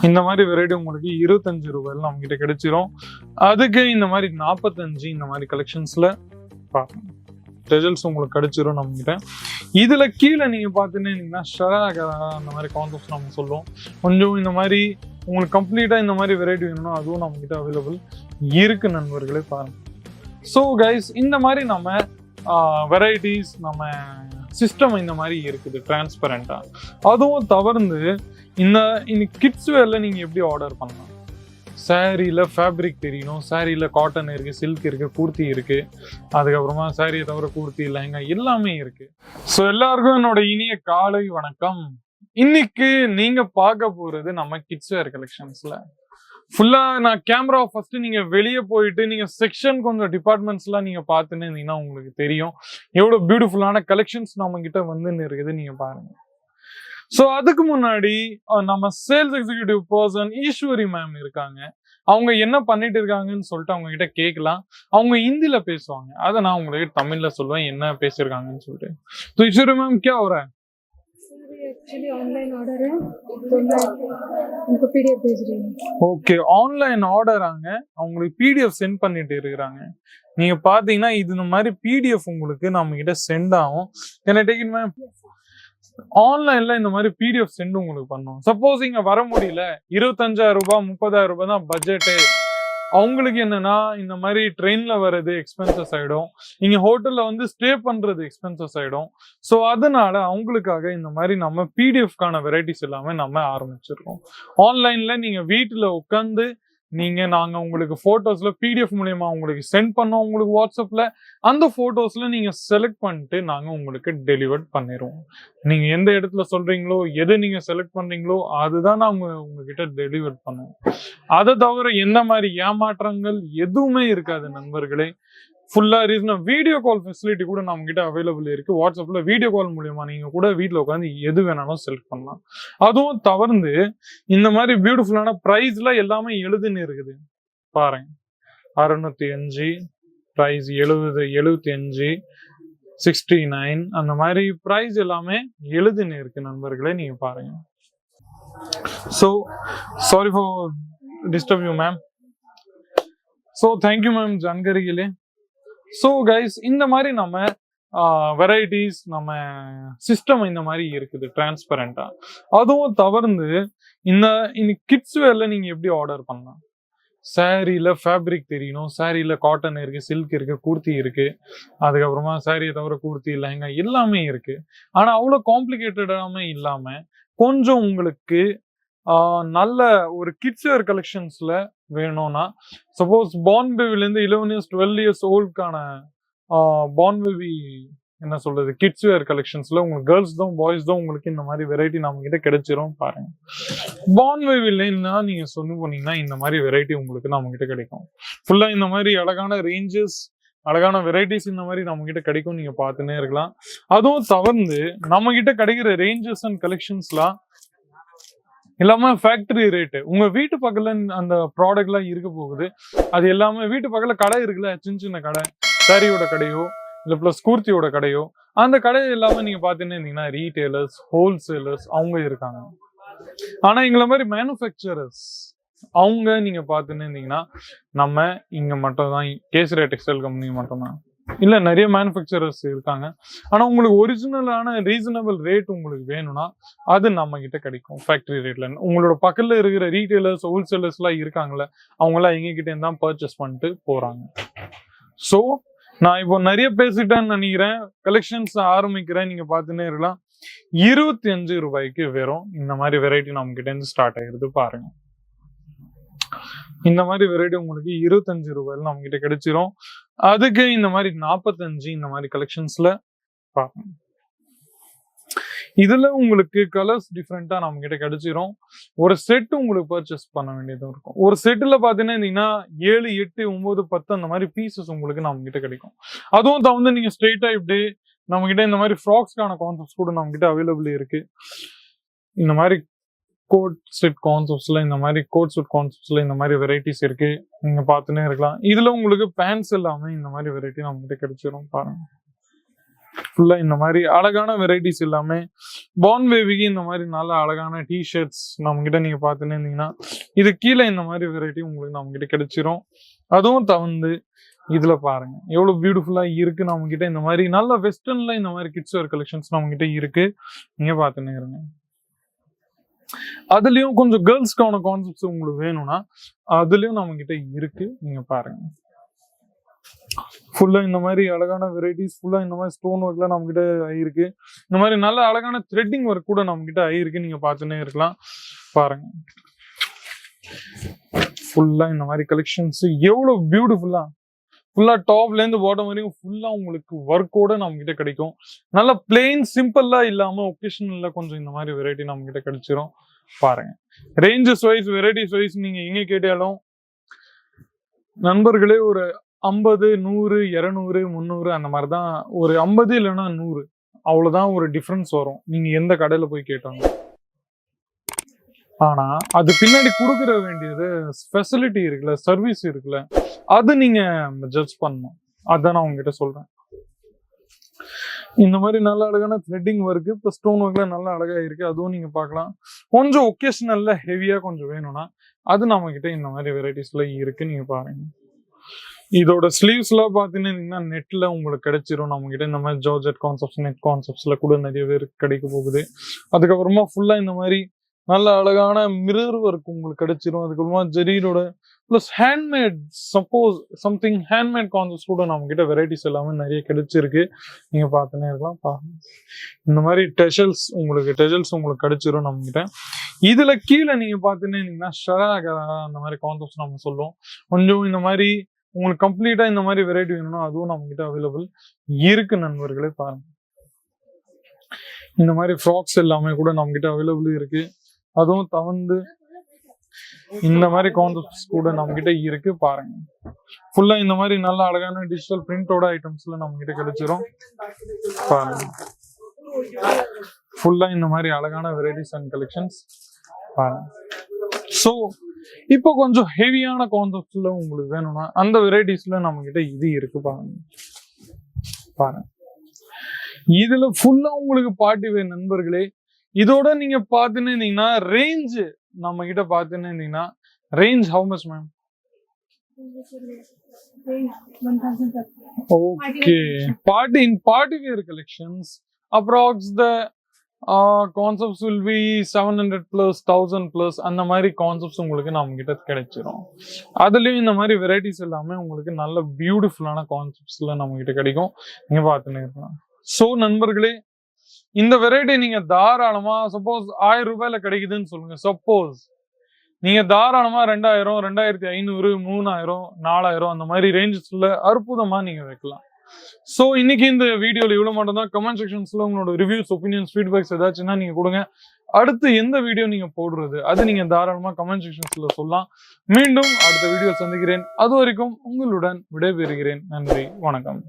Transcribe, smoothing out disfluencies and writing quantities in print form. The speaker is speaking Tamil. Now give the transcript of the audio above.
இந்த மாதிரி வெரைட்டி உங்களுக்கு 25 ரூபாயில நம்ம கிட்ட கிடைச்சிரும். அதுக்கு இந்த மாதிரி 45 இந்த மாதிரி கலெக்ஷன்ஸ்ல ரிசல்ட்ஸ் உங்களுக்கு கிடைச்சிரும் நம்ம கிட்ட. இதுல கீழே நீங்க பாத்தீங்கன்னா ஷராகா அந்த மாதிரி கான்செப்ட்ஸ் நம்ம சொல்லுவோம். கொஞ்சம் இந்த மாதிரி உங்களுக்கு கம்ப்ளீட்டா இந்த மாதிரி வெரைட்டி வேணும்னா அதுவும் நம்ம கிட்ட அவைலபிள் இருக்கு நண்பர்களே, பாருங்க. ஸோ கைஸ், இந்த மாதிரி நம்ம வெரைட்டிஸ் நம்ம சிஸ்டம் இந்த மாதிரி இருக்குது டிரான்ஸ்பரண்டா. அதுவும் தவிர்த்து இந்த கிட்ஸ் வேர்ல நீங்க எப்படி ஆர்டர் பண்ணலாம்? சாரியில ஃபேப்ரிக் தெரியணும், சாரியில காட்டன் இருக்கு, சில்க் இருக்கு, கூர்த்தி இருக்கு, அதுக்கப்புறமா சாரியை தவிர கூர்த்தி, லெஹங்கா எல்லாமே இருக்கு. ஸோ எல்லாருக்கும் என்னோட இனிய காலை வணக்கம். இன்னைக்கு நீங்க பார்க்க போறது நம்ம கிட்ஸ் வேர் கலெக்ஷன்ஸ்ல ஃபுல்லா நான் கேமரா ஃபர்ஸ்ட் நீங்க வெளியே போயிட்டு நீங்க செக்ஷன் கொஞ்சம் டிபார்ட்மெண்ட்ஸ்லாம் நீங்க பார்த்துன்னு இருந்தீங்கன்னா உங்களுக்கு தெரியும் எவ்வளவு பியூட்டிஃபுல்லான கலெக்ஷன்ஸ் நம்ம கிட்ட வந்து இருக்குது. நீங்க பாருங்க. ஸோ அதுக்கு முன்னாடி நம்ம sales executive person Eswari ma'am இருக்காங்க. அவங்க என்ன பண்ணிட்டு இருக்காங்கன்னு சொல்லிட்டு அவங்க கிட்ட கேட்கலாம். அவங்க ஹிந்தில பேசுவாங்க, அதை நான் உங்களுக்கு தமிழ்ல சொல்லுவேன் என்ன பேசியிருக்காங்கன்னு சொல்லிட்டு. तो ईश्वरी मैम क्या हो रहा है? एक्चुअली ऑनलाइन ऑर्डर है तो मैं उनको पीडीएफ भेज रही हूँ. ஓகே, ஆன்லைன் ஆர்டர் ஆங்க அவங்களுக்கு பிடிஎஃப் சென்ட் பண்ணிட்டு இருக்கிறாங்க. நீங்க பாத்தீங்கன்னா இது இந்த மாதிரி பிடிஎஃப் உங்களுக்கு நம்ம கிட்ட சென்ட் ஆகும். என்ன டேக் மேம்? ஆன்லைன்ல இந்த மாதிரி பிடிஎஃப் சென்ட் உங்களுக்கு பண்ணும். சப்போஸ் இங்க வர முடியல, 25,000 ரூபாய் 30,000 ரூபாய் தான் பட்ஜெட்டு, அவங்களுக்கு என்னன்னா இந்த மாதிரி ட்ரெயின்ல வர்றது எக்ஸ்பென்சஸ் ஆயிடும், இங்க ஹோட்டல்ல வந்து ஸ்டே பண்றது எக்ஸ்பென்சஸ் ஆயிடும். ஸோ அதனால அவங்களுக்காக இந்த மாதிரி நம்ம பிடிஎஃப்கான வெரைட்டிஸ் எல்லாமே நம்ம ஆரம்பிச்சிருக்கோம். ஆன்லைன்ல நீங்க வீட்டுல உட்காந்து நாங்க உங்களுக்கு போட்டோஸ்ல பிடிஎஃப் மூலியமா உங்களுக்கு சென்ட் பண்ணோம். உங்களுக்கு வாட்ஸ்அப்ல அந்த போட்டோஸ்ல நீங்க செலக்ட் பண்ணிட்டு நாங்க உங்களுக்கு டெலிவர் பண்ணிடுவோம். நீங்க எந்த இடத்துல சொல்றீங்களோ, எது நீங்க செலக்ட் பண்றீங்களோ அதுதான் நாங்க உங்ககிட்ட டெலிவர் பண்ணுவோம். அதை தவிர எந்த மாதிரி ஏமாற்றங்கள் எதுவுமே இருக்காது நண்பர்களே. ஃபுல்லா ரீசன் வீடியோ கால் ஃபெசிலிட்டி கூட நம்ம கிட்ட அவைலபிள் இருக்கு. வாட்ஸ்அப்ல வீடியோ கால் மூலியமா நீங்க கூட வீட்டுல உட்காந்து எது வேணாலும் செலக்ட் பண்ணலாம். அதுவும் தவிர்த்து இந்த மாதிரி பியூட்டிஃபுல்லான பிரைஸ்ல எல்லாமே எழுதுன்னு இருக்குது பாருங்க. 605 பிரைஸ், 70, 75, 69 அந்த மாதிரி பிரைஸ் எல்லாமே எழுதுன்னு இருக்கு நண்பர்களே, நீங்க பாருங்க. So sorry for disturb you ma'am. So thank you ma'am ஜான்கரிகளே. ஸோ கைஸ், இந்த மாதிரி நம்ம வெரைட்டிஸ் நம்ம சிஸ்டம் இந்த மாதிரி இருக்குது டிரான்ஸ்பரண்டா. அதுவும் தவிர்த்து இந்த கிட்ஸ் வேர்ல நீங்க எப்படி ஆர்டர் பண்ணலாம்? சாரியில ஃபேப்ரிக் தெரியணும், சாரியில காட்டன் இருக்கு, சில்க் இருக்கு, கூர்த்தி இருக்கு, அதுக்கப்புறமா சாரியை தவிர கூர்த்தி, லெஹங்கா எல்லாமே இருக்கு. ஆனா அவ்வளவு காம்ப்ளிகேட்டடாமே இல்லாம கொஞ்சம் உங்களுக்கு நல்ல ஒரு கிட்ஸ் வேர் கலெக்ஷன்ஸ்ல வேணும்னா, சப்போஸ் பார்ன் பேபில இருந்து 11 இயர்ஸ் 12 இயர்ஸ் ஓல்டுக்கான பார்ன் பேபி என்ன சொல்றது கிட்ஸ் வேர் கலெக்ஷன்ஸ்ல உங்களுக்கு கேர்ள்ஸ் தான் பாய்ஸ் தான் உங்களுக்கு இந்த மாதிரி வெரைட்டி நம்ம கிட்ட கிடைச்சிரும் பாருங்க. பார்ன் பேபிலன்னா நீங்க சொல்லி போனீங்கன்னா இந்த மாதிரி வெரைட்டி உங்களுக்கு நம்ம கிட்ட கிடைக்கும். ஃபுல்லா இந்த மாதிரி அழகான ரேஞ்சஸ், அழகான வெரைட்டிஸ் இந்த மாதிரி நம்ம கிட்ட கிடைக்கும். நீங்க பார்த்துன்னே இருக்கலாம். அதுவும் தவிர்த்து நம்ம கிட்ட கிடைக்கிற ரேஞ்சஸ் அண்ட் கலெக்ஷன்ஸ்லாம் எல்லாமே ஃபேக்டரி ரேட்டு. உங்க வீட்டு பக்கத்துல அந்த ப்ராடக்ட் எல்லாம் இருக்க போகுது. அது எல்லாமே வீட்டு பக்கத்துல கடை இருக்குல்ல, சின்ன சின்ன கடை, சாரியோட கடையோ இல்ல பிளஸ் கூர்த்தியோட கடையோ, அந்த கடை எல்லாமே நீங்க பாத்தீங்கன்னா இருந்தீங்கன்னா ரீட்டைலர்ஸ், ஹோல்சேலர்ஸ் அவங்க இருக்காங்க. ஆனா எங்களை மாதிரி மேனுஃபேக்சரர்ஸ் அவங்க நீங்க பாத்துன்னு இருந்தீங்கன்னா நம்ம இங்க மட்டும் தான், கேசரியா டெக்ஸ்டைல் கம்பெனி மட்டும் தான் இல்ல, நிறைய மேனுஃபேக்சரர்ஸ் இருக்காங்க. ஆனா உங்களுக்கு ஒரிஜினலான ரீசனபிள் ரேட் உங்களுக்கு வேணும்னா அது நம்ம கிட்ட கிடைக்கும் ஃபேக்டரி ரேட்ல. உங்களோட பக்கத்துல இருக்கிற ரீட்டைலர்ஸ், ஹோல்சேலர்ஸ் எல்லாம் இருக்காங்கல்ல, அவங்க எல்லாம் எங்க கிட்ட இருந்தா பர்ச்சேஸ் பண்ணிட்டு போறாங்க. ஸோ நான் இப்போ நிறைய பேசிட்டேன்னு நினைக்கிறேன். கலெக்ஷன்ஸ் ஆரம்பிக்கிறேன். நீங்க பாத்துன்னே இருக்கலாம். 25 ரூபாய்க்கு வெறும் இந்த மாதிரி வெரைட்டி நம்ம கிட்ட இருந்து ஸ்டார்ட் ஆகிருது பாருங்க. இந்த மாதிரி வெரைட்டி உங்களுக்கு 25 ரூபாயில நம்ம கிட்ட கிடைச்சிரும். அதுக்கு இந்த மாதிரி 45 இந்த மாதிரி கலெக்ஷன்ஸ்ல பாருங்க. இதுல உங்களுக்கு கலர்ஸ் டிஃப்ரெண்டா நம்ம கிட்ட கிடைச்சிரும். ஒரு செட் உங்களுக்கு பர்ச்சேஸ் பண்ண வேண்டியதும் இருக்கும். ஒரு செட்ல பாத்தீங்கன்னா 7, 8, 9, 10 அந்த மாதிரி பீசஸ் உங்களுக்கு நம்ம கிட்ட கிடைக்கும். அதுவும் தவிர்த்து நீங்க ஸ்ட்ரெயிட்டா இப்படி நம்ம கிட்ட இந்த மாதிரி ஃப்ராக்ஸ்க்கான கான்செப்ட்ஸ் கூட நம்ம கிட்ட அவைலபிள் இருக்கு. இந்த மாதிரி கோட் செட் கான்செப்ட்ஸ்ல, இந்த மாதிரி கோட் செட் கான்செப்ட்ஸ்ல இந்த மாதிரி வெரைட்டிஸ் இருக்கு. நீங்க பார்த்துன்னே இருக்கலாம். இதுல உங்களுக்கு பேண்ட்ஸ் எல்லாமே இந்த மாதிரி வெரைட்டி நம்ம கிட்ட கிடைச்சிரும் பாருங்க. ஃபுல்லா இந்த மாதிரி அழகான வெரைட்டிஸ் எல்லாமே பான் பேபிக்கு இந்த மாதிரி நல்ல அழகான டிஷர்ட்ஸ் நம்ம கிட்ட நீங்க பார்த்துன்னு இருந்தீங்கன்னா இது கீழே இந்த மாதிரி வெரைட்டி உங்களுக்கு நம்ம கிட்ட கிடைச்சிரும். அதுவும் தவிர்த்து இதுல பாருங்க எவ்வளவு பியூட்டிஃபுல்லா இருக்கு. நம்ம கிட்ட இந்த மாதிரி நல்ல வெஸ்டர்ன்ல இந்த மாதிரி கிட்ஸ் வேர் கலெக்ஷன்ஸ் நம்ம கிட்ட இருக்கு. நீங்க பார்த்துன்னு இருங்க. அதுலயும் கொஞ்சம் கேர்ள்ஸ்க்கான கான்செப்ட்ஸ் உங்களுக்கு வேணும்னா அதுலயும் நம்ம கிட்ட இருக்கு. நீங்க பாருங்க ஃபுல்லா இந்த மாதிரி அழகான வெரைட்டிஸ், ஃபுல்லா இந்த மாதிரி ஸ்டோன் ஒர்க்லாம் நம்ம கிட்ட ஆயிருக்கு. இந்த மாதிரி நல்ல அழகான த்ரெட்டிங் ஒர்க் கூட நம்ம கிட்ட ஆயிருக்கு. நீங்க பார்த்துன்னே இருக்கலாம். பாருங்க ஃபுல்லா இந்த மாதிரி கலெக்ஷன்ஸ் எவ்வளவு பியூட்டிஃபுல்லா ஃபுல்லா டாப்ல இருந்து பாட்டம் வரையும் ஃபுல்லா உங்களுக்கு ஒர்க்கோட நம்ம கிட்ட கிடைக்கும். நல்ல பிளெயின் சிம்பிளா இல்லாம ஒகேஷனல்ல கொஞ்சம் இந்த மாதிரி வெரைட்டி நம்ம கிட்ட கிடைச்சிரும். பாருங்க ரேஞ்சஸ் வைஸ் வெரைட்டிஸ் வைஸ் நீங்க எங்க கேட்டாலும் நண்பர்களே ஒரு 50, 100, 200, 300 அந்த மாதிரிதான். ஒரு 50 இல்லைன்னா 100 அவ்வளவுதான் ஒரு டிஃபரன்ஸ் வரும் நீங்க எந்த கடையில போய் கேட்டாங்க. ஆனா அது பின்னாடி கொடுக்கற வேண்டியது ஃபெசிலிட்டி இருக்குல்ல, சர்வீஸ் இருக்குல்ல, அது நீங்க ஜட்ஜ் பண்ணணும். அதான் நான் உங்ககிட்ட சொல்றேன். இந்த மாதிரி நல்ல அழகான த்ரெட்டிங் ஒர்க் இப்போ ஸ்டோன் ஒர்க்ல நல்லா அழகா இருக்கு. அதுவும் நீங்க பார்க்கலாம். கொஞ்சம் ஒகேஷனல்ல ஹெவியா கொஞ்சம் வேணும்னா அது நம்ம கிட்ட இந்த மாதிரி வெரைட்டிஸ்ல இருக்கு. நீங்க பாருங்க இதோட ஸ்லீவ்ஸ் எல்லாம் பாத்தீங்கன்னா நெட்ல உங்களுக்கு கிடைச்சிரும். நம்ம கிட்ட இந்த மாதிரி ஜார்ஜெட் கான்செப்ட்ஸ், நெட் கான்செப்ட்ஸ்ல கூட நிறைய பேர் கிடைக்க போகுது. அதுக்கப்புறமா ஃபுல்லா இந்த மாதிரி நல்ல அழகான மிரர் ஒர்க் உங்களுக்கு கிடைச்சிரும். அதுக்கப்புறமா ஜெரீரோட plus handmade, suppose something handmade concepts கூட நம்ம கிட்ட வெரைட்டிஸ் எல்லாமே நிறைய கிடைச்சிருக்கு. நீங்க பார்த்துன்னே இருக்கலாம். பாருங்க இந்த மாதிரி டெஷல்ஸ் உங்களுக்கு கிடைச்சிரும் நம்ம கிட்ட. இதுல கீழே நீங்க பாத்தீங்கன்னா இருந்தீங்கன்னா ஷராகரா அந்த மாதிரி கான்செப்ட்ஸ் நம்ம சொல்லுவோம். கொஞ்சம் இந்த மாதிரி உங்களுக்கு கம்ப்ளீட்டா இந்த மாதிரி வெரைட்டி வேணும்னா அதுவும் நம்ம கிட்ட அவைலபிள் இருக்கு நண்பர்களே. பாருங்க இந்த மாதிரி ஃப்ராக்ஸ் எல்லாமே கூட நம்ம கிட்ட அவைலபிள் இருக்கு. அதுவும் தவிர்த்து இந்த மாதிரி கான்செப்ட்ஸ் கூட நம்ம கிட்ட இருக்கு. பாருங்க ஃபுல்லா இந்த மாதிரி நல்ல அழகான டிஜிட்டல் பிரிண்டோட ஐட்டம்ஸ்ல நம்ம கிட்ட கிடைச்சிரும். பாருங்க ஃபுல்லா இந்த மாதிரி அழகான வெரைட்டிஸ் அண்ட் கலெக்ஷன்ஸ். பாருங்க சோ இப்போ கொஞ்சம் ஹெவியான கான்செப்ட்ஸ்ல உங்களுக்கு வேணும்னா அந்த வெரைட்டிஸ்ல நம்ம கிட்ட இது இருக்கு. பாருங்க இதுல ஃபுல்லா உங்களுக்கு பார்ட்டி வேர் நண்பர்களே. இதோட நீங்க பாத்துன்னு இருந்தீங்கன்னா ரேஞ்ச் நம்ம கிட்ட பாத்துன்னு இருந்தீங்கன்னா range how much ma'am? Okay party wear collections approx the concepts will be 700 plus 1000 plus அந்த மாதிரி கான்செப்ட்ஸ் உங்களுக்கு நம்ம கிட்ட கிடைச்சிரும். அதுலயும் இந்த மாதிரி வெரைட்டிஸ் எல்லாமே உங்களுக்கு நல்ல பியூட்டிஃபுல்லான கான்செப்ட்ஸ்ல நம்ம கிட்ட கிடைக்கும். நீங்க பார்த்துன்னு இருக்கலாம். சோ நண்பர்களே இந்த வெரைட்டி நீங்க தாராளமா சப்போஸ் 1000 ரூபாயில கிடைக்குதுன்னு சொல்லுங்க. சப்போஸ் நீங்க தாராளமா 2000, 2500, 3000, 4000 அந்த மாதிரி ரேஞ்சஸ்ல அற்புதமா நீங்க வைக்கலாம். சோ இன்னைக்கு இந்த வீடியோல இவ்வளவு மட்டும் தான். கமெண்ட் செக்ஷன்ஸ்ல உங்களோட ரிவ்யூஸ், ஒப்பீனியன்ஸ், ஃபீட்பேக்ஸ் ஏதாச்சுன்னா நீங்க கொடுங்க. அடுத்து எந்த வீடியோ நீங்க போடுறது அது நீங்க தாராளமா கமெண்ட் செக்ஷன்ஸ்ல சொல்லலாம். மீண்டும் அடுத்த வீடியோ சந்திக்கிறேன். அது வரைக்கும் உங்களுடன் விடைபெறுகிறேன். நன்றி, வணக்கம்.